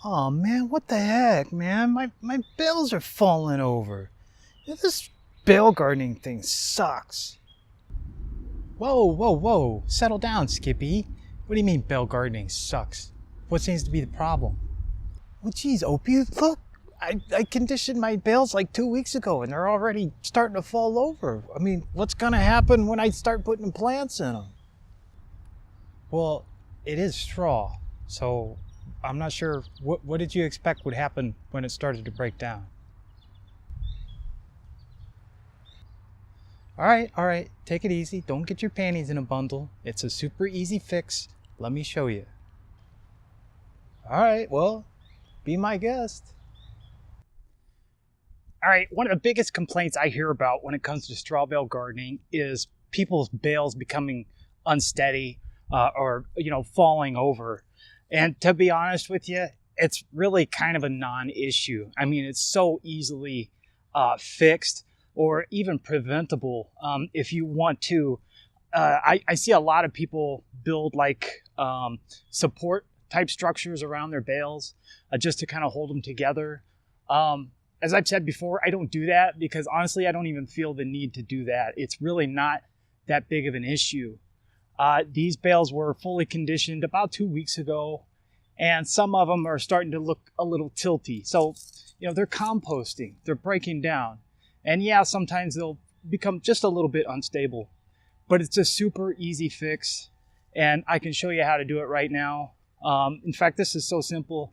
Oh man, what the heck, man? My bales are falling over. This bale gardening thing sucks. Whoa, whoa, whoa. Settle down, Skippy. What do you mean bale gardening sucks? What seems to be the problem? Well, geez, Opie, look. I conditioned my bales like 2 weeks ago and they're already starting to fall over. I mean, what's going to happen when I start putting plants in them? Well, it is straw, so I'm not sure. What did you expect would happen when it started to break down? All right, take it easy. Don't get your panties in a bundle. It's a super easy fix. Let me show you. All right, well, be my guest. All right, one of the biggest complaints I hear about when it comes to straw bale gardening is people's bales becoming unsteady or falling over. And to be honest with you, it's really kind of a non-issue. I mean, it's so easily fixed or even preventable if you want to. I see a lot of people build like support type structures around their bales just to kind of hold them together. As I've said before, I don't do that because honestly, I don't even feel the need to do that. It's really not that big of an issue. These bales were fully conditioned about 2 weeks ago, and some of them are starting to look a little tilty. So, they're composting, they're breaking down. And yeah, sometimes they'll become just a little bit unstable, but it's a super easy fix, and I can show you how to do it right now. In fact, this is so simple,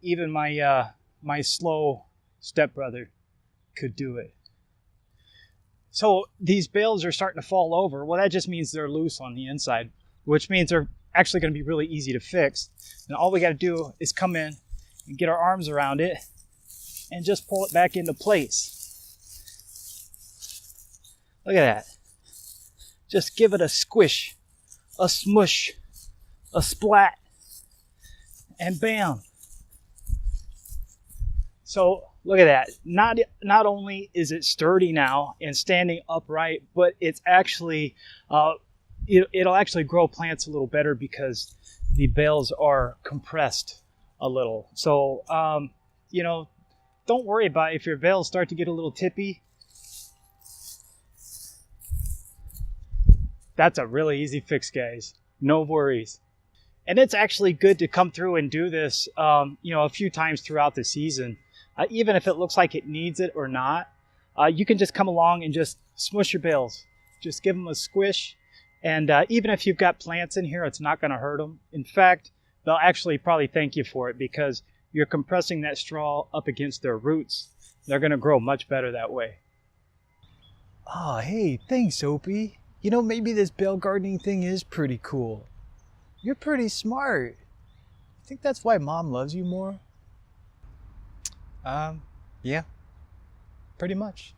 even my slow stepbrother could do it. So these bales are starting to fall over. Well, that just means they're loose on the inside, which means they're actually going to be really easy to fix. And all we got to do is come in and get our arms around it and just pull it back into place. Look at that. Just give it a squish, a smush, a splat, and bam. So look at that. Not only is it sturdy now and standing upright, but it's actually it'll actually grow plants a little better because the bales are compressed a little. So don't worry about if your bales start to get a little tippy. That's a really easy fix, guys. No worries. And it's actually good to come through and do this a few times throughout the season. Even if it looks like it needs it or not, you can just come along and just smush your bales. Just give them a squish. And even if you've got plants in here, it's not going to hurt them. In fact, they'll actually probably thank you for it because you're compressing that straw up against their roots. They're going to grow much better that way. Oh, hey, thanks, Opie. Maybe this bale gardening thing is pretty cool. You're pretty smart. I think that's why Mom loves you more. Yeah, pretty much.